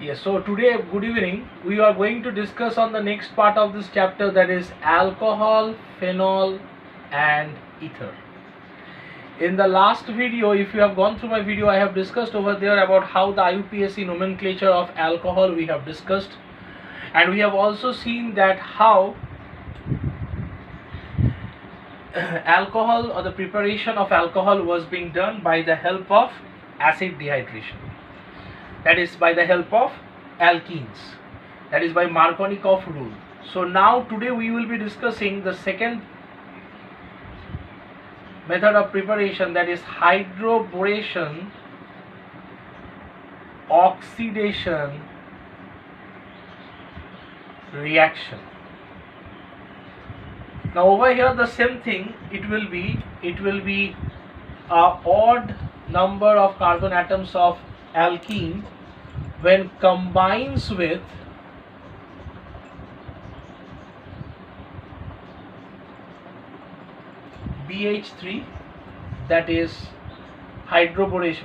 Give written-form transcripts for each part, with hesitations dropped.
Yes, so today, good evening. We are going to discuss on the next part of this chapter, that is alcohol, phenol, and ether. In the last video, if you have gone through my video, I have discussed over there about how the IUPAC nomenclature of alcohol we have discussed, and we have also seen that how alcohol or the preparation of alcohol was being done by the help of acid dehydration. That is by the help of alkenes, that is by Markovnikov rule. So now today we will be discussing the second method of preparation, that is hydroboration oxidation reaction. Now over here the same thing, it will be a odd number of carbon atoms of alkene when combines with BH3, that is hydroborate,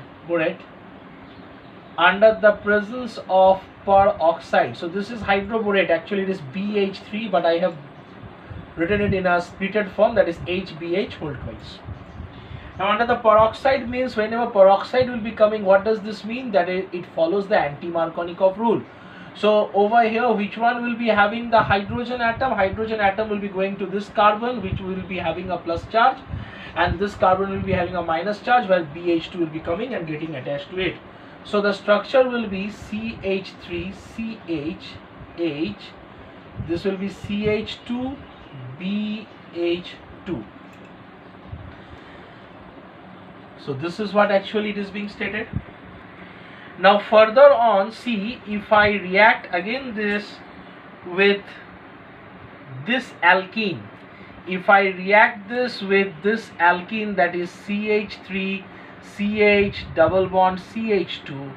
under the presence of peroxide. So this is hydroborate, actually it is BH3, but I have written it in a splitted form, that is HBH whole twice. Now under the peroxide means whenever peroxide will be coming, what does this mean? That it follows the anti-Markovnikov rule. So over here, which one will be having the hydrogen atom? Hydrogen atom will be going to this carbon, which will be having a plus charge, and this carbon will be having a minus charge, where BH2 will be coming and getting attached to it. So the structure will be CH3CHH, this will be CH2BH2. So this is what actually it is being stated. Now further on, see, if I react again this with this alkene, if I react this with this alkene, that is CH3CH double bond CH2,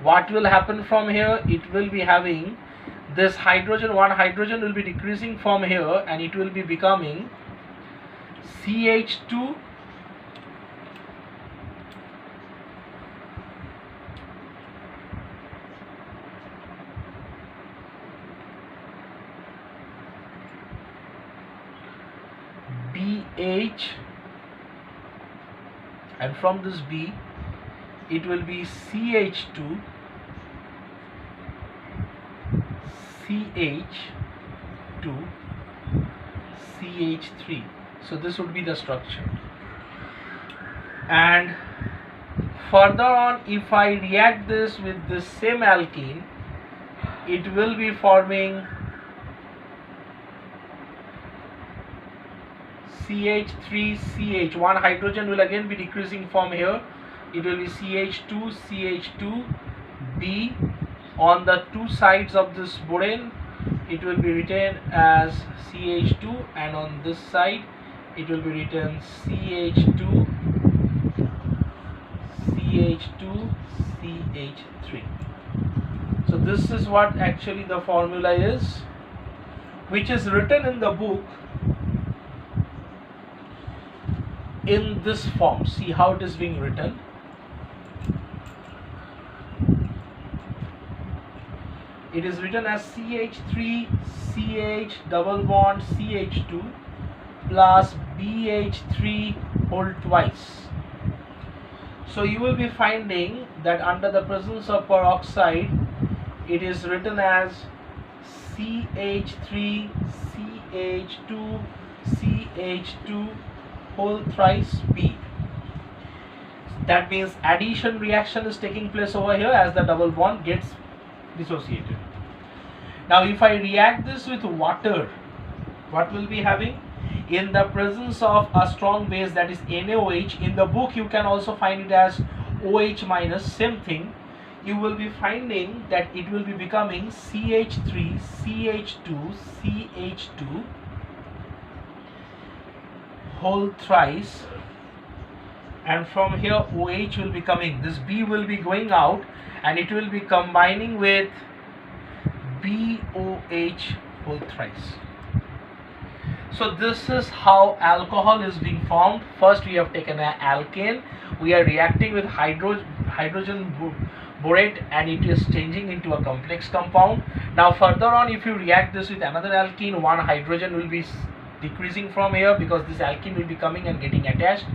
what will happen from here? It will be having this hydrogen, one hydrogen will be decreasing from here, and it will be becoming CH2 BH, and from this B it will be CH2 CH2 CH3. So this would be the structure. And further on, if I react this with this same alkene, it will be forming CH3CH, one hydrogen will again be decreasing from here, it will be CH2 CH2B. On the two sides of this borane it will be written as CH2, and on this side it will be written CH2 CH2 CH3. So this is what actually the formula is, which is written in the book in this form. See how it is being written. It is written as CH3CH double bond CH2 plus BH3 whole twice. So you will be finding that under the presence of peroxide, it is written as CH3CH2 CH2 whole thrice B. That means addition reaction is taking place over here as the double bond gets dissociated. Now if I react this with water, what will be having? In the presence of a strong base, that is NaOH, in the book you can also find it as OH minus, same thing, you will be finding that it will be becoming CH3 CH2 CH2 whole thrice, and from here OH will be coming, this B will be going out, and it will be combining with BOH whole thrice. So this is how alcohol is being formed. First we have taken an alkane, we are reacting with hydrogen borate and it is changing into a complex compound. Now further on, if you react this with another alkene, one hydrogen will be decreasing from here because this alkene will be coming and getting attached.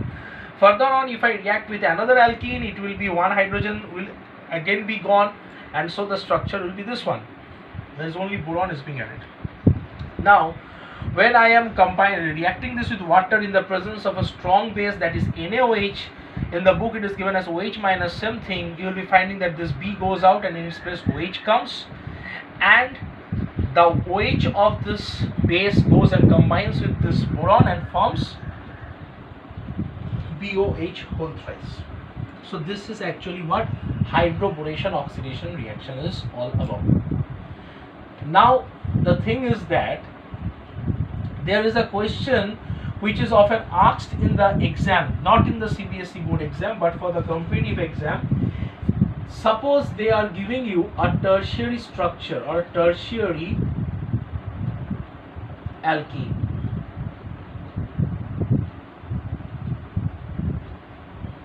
Further on, if I react with another alkene, it will be one hydrogen will again be gone, and so the structure will be this one. There is only boron is being added. Now when I am reacting this with water in the presence of a strong base, that is NaOH, in the book it is given as OH minus, same thing, you will be finding that this B goes out and in its place OH comes, and the OH of this base goes and combines with this boron and forms BOH whole thrice. So this is actually what hydroboration oxidation reaction is all about. Now the thing is that there is a question which is often asked in the exam, not in the CBSE board exam but for the competitive exam. Suppose they are giving you a tertiary structure or a tertiary alkene,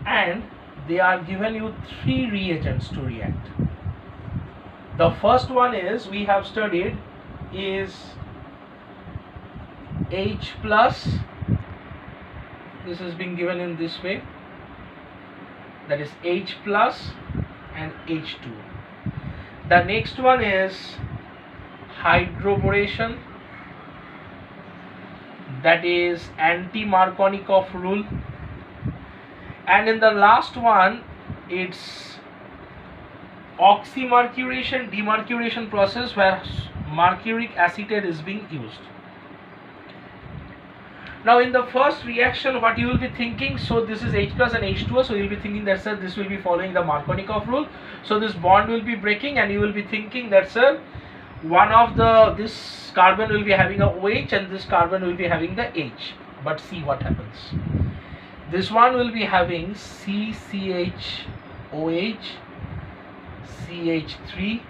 and they are given you 3 reagents to react. The first one is, we have studied, is H plus, this is being given in this way, that is H plus and H2. The next one is hydroboration, that is anti-Markovnikov rule, and in the last one it's oxymercuration demercuration process where mercuric acetate is being used. Now in the first reaction, what you will be thinking, so this is H plus and H2O, so you will be thinking that sir this will be following the Markovnikov rule, so this bond will be breaking and you will be thinking that sir one of this carbon will be having a OH and this carbon will be having the H. But see what happens. This one will be having CCHOH, CH3,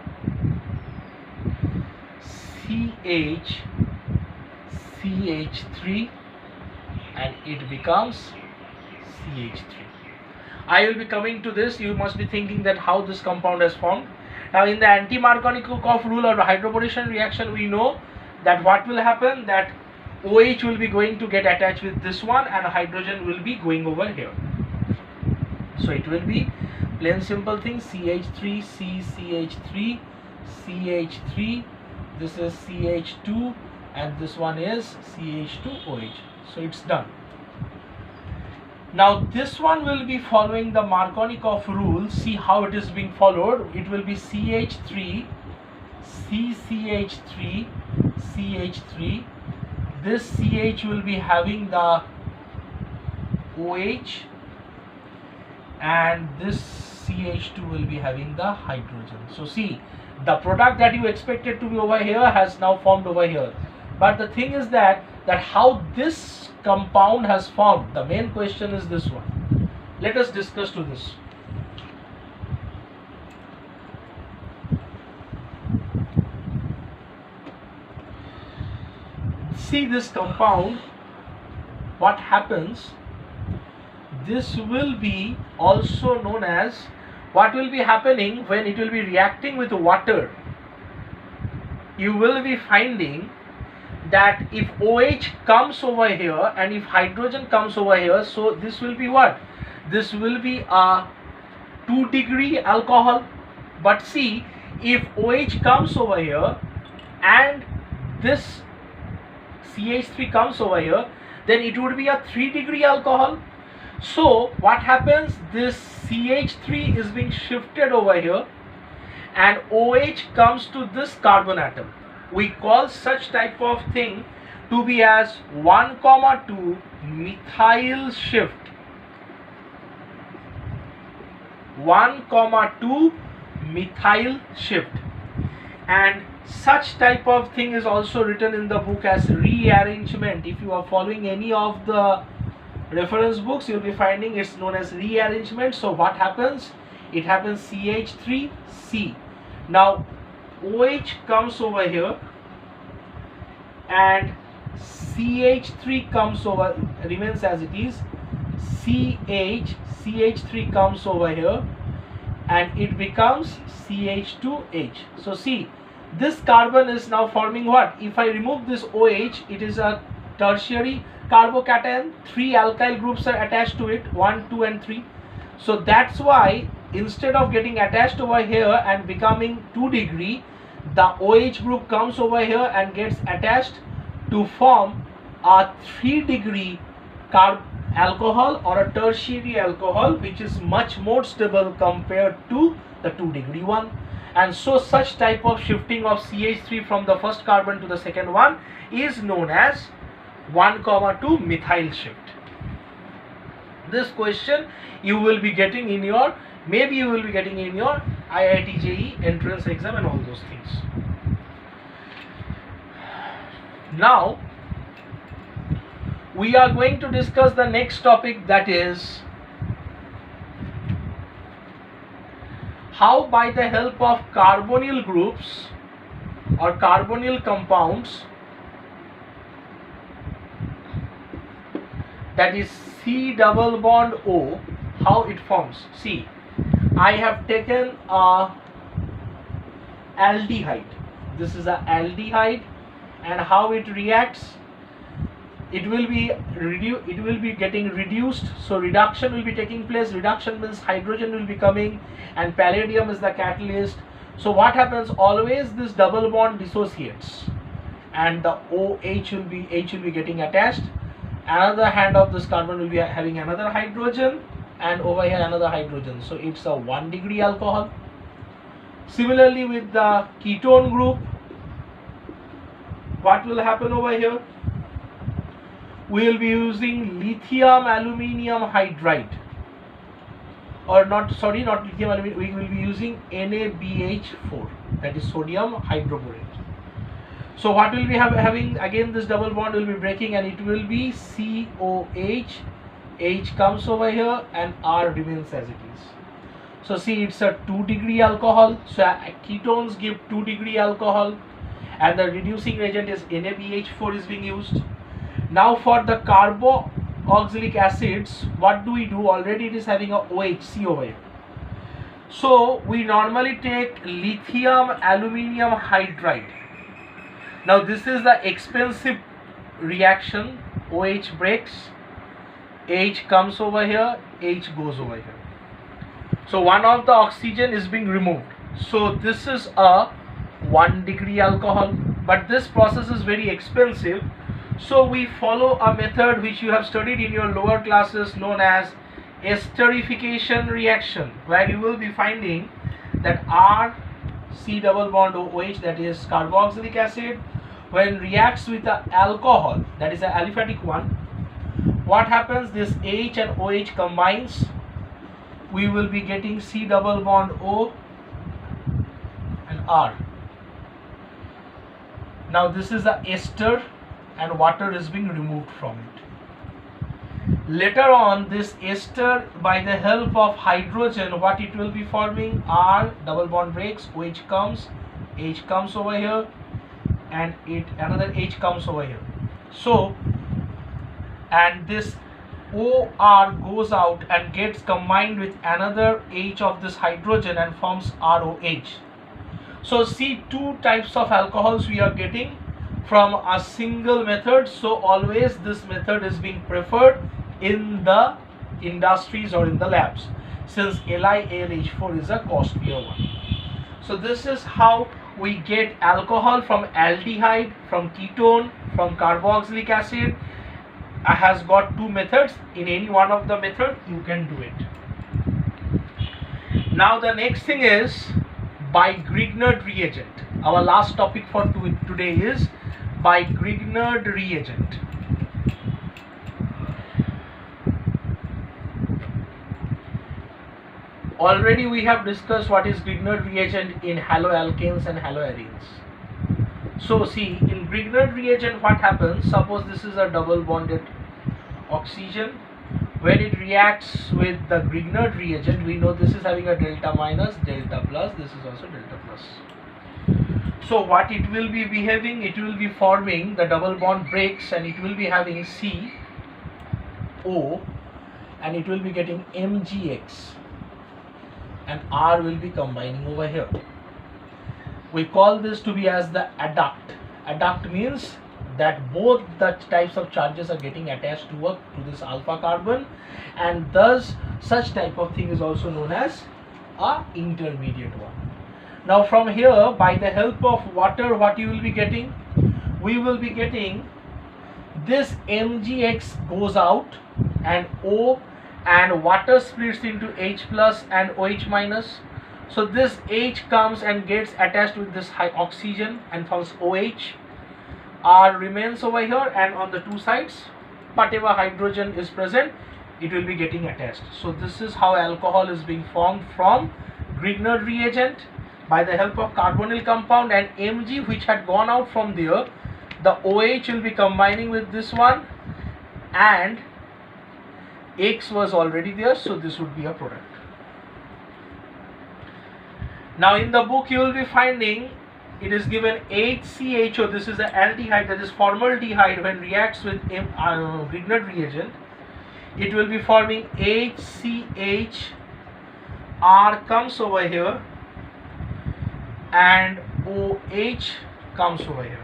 CH3, and it becomes CH3. I will be coming to this. You must be thinking that how this compound has formed. Now in the anti-Markovnikov rule or hydroboration reaction, we know that what will happen, that OH will be going to get attached with this one and hydrogen will be going over here. So it will be plain simple thing, CH3, CCH3, CH3, this is CH2 and this one is CH2OH. So it's done. Now this one will be following the Markovnikov rule. See how it is being followed. It will be CH3, CCH3, CH3. This CH will be having the OH and this CH2 will be having the hydrogen. So see, the product that you expected to be over here has now formed over here. But the thing is that how this compound has formed, the main question is this one. Let us discuss to this. See this compound, what happens, this will be also known as, what will be happening when it will be reacting with water. You will be finding that if OH comes over here and if hydrogen comes over here, so this will be what? This will be a 2-degree alcohol. But see, if OH comes over here and this CH3 comes over here, then it would be a 3-degree alcohol. So what happens, this CH3 is being shifted over here and OH comes to this carbon atom. We call such type of thing to be as 1,2 methyl shift. 1,2 methyl shift. And such type of thing is also written in the book as rearrangement. If you are following any of the reference books, you will be finding it's known as rearrangement. So what happens? It happens CH3C. Now OH comes over here and CH3 comes over, remains as it is. CH3 comes over here and it becomes CH2H. So see, this carbon is now forming what? If I remove this OH, it is a tertiary carbocation. 3 alkyl groups are attached to it, 1, 2 and 3. So that's why instead of getting attached over here and becoming 2 degree, the OH group comes over here and gets attached to form a 3 degree alcohol or a tertiary alcohol, which is much more stable compared to the 2 degree one. And so such type of shifting of CH3 from the first carbon to the second one is known as 1,2 methyl shift. This question you will be getting in your, maybe you will be getting in your IIT JEE entrance exam and all those things. Now we are going to discuss the next topic, that is how by the help of carbonyl groups or carbonyl compounds, that is C double bond O, how it forms. See, I have taken a aldehyde. This is a aldehyde, and how it reacts, it will be getting reduced. So reduction will be taking place. Reduction means hydrogen will be coming and palladium is the catalyst. So what happens, always this double bond dissociates and the H will be getting attached. Another hand of this carbon will be having another hydrogen, and over here another hydrogen. So it's a 1 degree alcohol. Similarly with the ketone group, what will happen over here? We will be using lithium aluminium hydride, or not lithium aluminium, we will be using NaBH4, that is sodium hydroborate. So what will be having, again this double bond will be breaking and it will be COH, H comes over here and R remains as it is. So see, it's a 2 degree alcohol. So ketones give 2 degree alcohol and the reducing reagent is NaBH4 is being used. Now for the carboxylic acids, what do we do? Already it is having a OHC over here. So we normally take lithium aluminium hydride. Now this is the expensive reaction. OH breaks, H comes over here, H goes over here. So one of the oxygen is being removed. So this is a 1 degree alcohol, but this process is very expensive. So we follow a method which you have studied in your lower classes known as esterification reaction, where you will be finding that R C double bond OH, that is carboxylic acid, when reacts with the alcohol, that is an aliphatic one, what happens, this H and OH combines, we will be getting C double bond O and R. Now this is the ester and water is being removed from it. Later on, this ester, by the help of hydrogen, what it will be forming, R double bond breaks, OH comes, H comes over here and another H comes over here. So and this OR goes out and gets combined with another H of this hydrogen and forms ROH. So see, 2 types of alcohols we are getting from a single method. So always this method is being preferred in the industries or in the labs, since LiAlH4 is a costlier one. So this is how we get alcohol from aldehyde, from ketone, from carboxylic acid. Has got 2 methods. In any one of the method you can do it. Now the next thing is by Grignard reagent. Our last topic for today is by Grignard reagent. Already we have discussed what is Grignard reagent in haloalkanes and haloarenes. So see, in Grignard reagent what happens, suppose this is a double bonded oxygen. When it reacts with the Grignard reagent, we know this is having a delta minus, delta plus, this is also delta plus. So what it will be behaving, it will be forming, the double bond breaks and it will be having CO and it will be getting MgX. and R will be combining over here. We call this to be as the adduct. Adduct means that both the types of charges are getting attached to this alpha carbon, and thus such type of thing is also known as a intermediate one. Now from here, by the help of water, what you will be getting? We will be getting this MgX goes out, and O and water splits into H plus and OH minus. So this H comes and gets attached with this high oxygen and forms OH. R remains over here, and on the two sides whatever hydrogen is present, it will be getting attached. So this is how alcohol is being formed from Grignard reagent by the help of carbonyl compound, and Mg which had gone out from there, the OH will be combining with this one, and X was already there, so this would be a product. Now in the book you will be finding it is given HCHO. This is the aldehyde, that is formaldehyde. When reacts with Grignard reagent, it will be forming HCH. R comes over here and OH comes over here.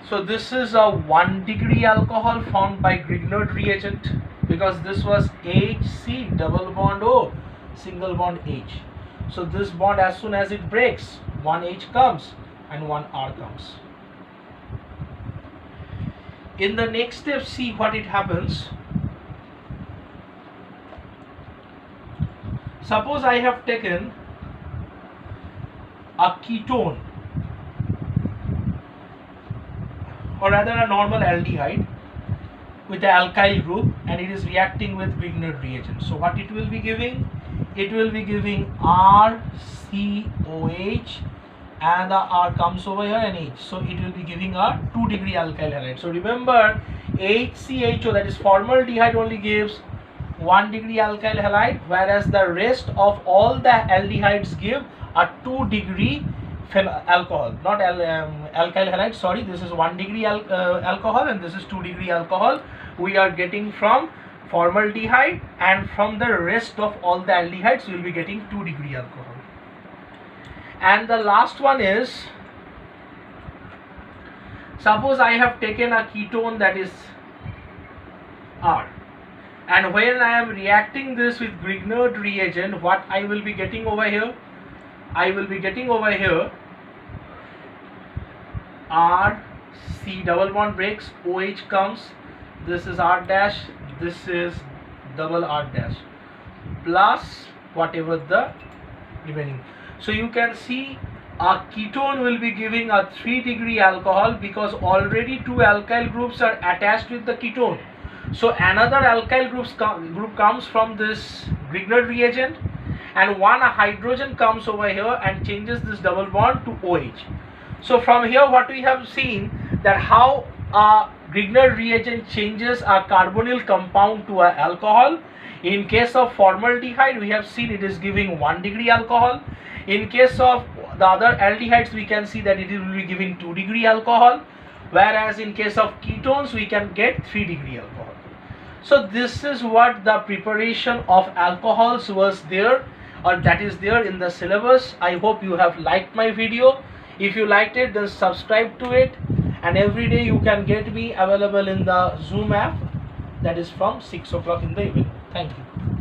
So this is a 1 degree alcohol formed by Grignard reagent, because this was HC double bond O single bond H. So this bond, as soon as it breaks, one H comes and one R comes. In the next step, see what it happens. Suppose I have taken a ketone, or rather a normal aldehyde with the alkyl group, and it is reacting with Grignard reagent. So what it will be giving? It will be giving RCOH, and the R comes over here and H. So it will be giving a 2 degree alkyl halide. So remember, HCHO, that is formaldehyde, only gives 1 degree alkyl halide, whereas the rest of all the aldehydes give a 2 degree alcohol, not alkyl halide, sorry. This is 1 degree alcohol, and this is 2 degree alcohol we are getting from formaldehyde, and from the rest of all the aldehydes we will be getting 2 degree alcohol. And the last one is, suppose I have taken a ketone, that is R, and when I am reacting this with Grignard reagent, what I will be getting over here? I will be getting over here R, C double bond breaks, OH comes, this is R dash, this is double R dash, plus whatever the remaining. So you can see a ketone will be giving a 3 degree alcohol, because already 2 alkyl groups are attached with the ketone. So another alkyl group comes from this Grignard reagent, and one hydrogen comes over here and changes this double bond to OH. So from here what we have seen, that how a Grignard reagent changes a carbonyl compound to an alcohol. In case of formaldehyde, we have seen it is giving 1 degree alcohol. In case of the other aldehydes, we can see that it will be giving 2 degree alcohol, whereas in case of ketones we can get 3 degree alcohol. So this is what the preparation of alcohols was there, or that is there in the syllabus. I hope you have liked my video. If you liked it, then subscribe to it, and every day you can get me available in the Zoom app, that is from 6 o'clock in the evening. Thank you.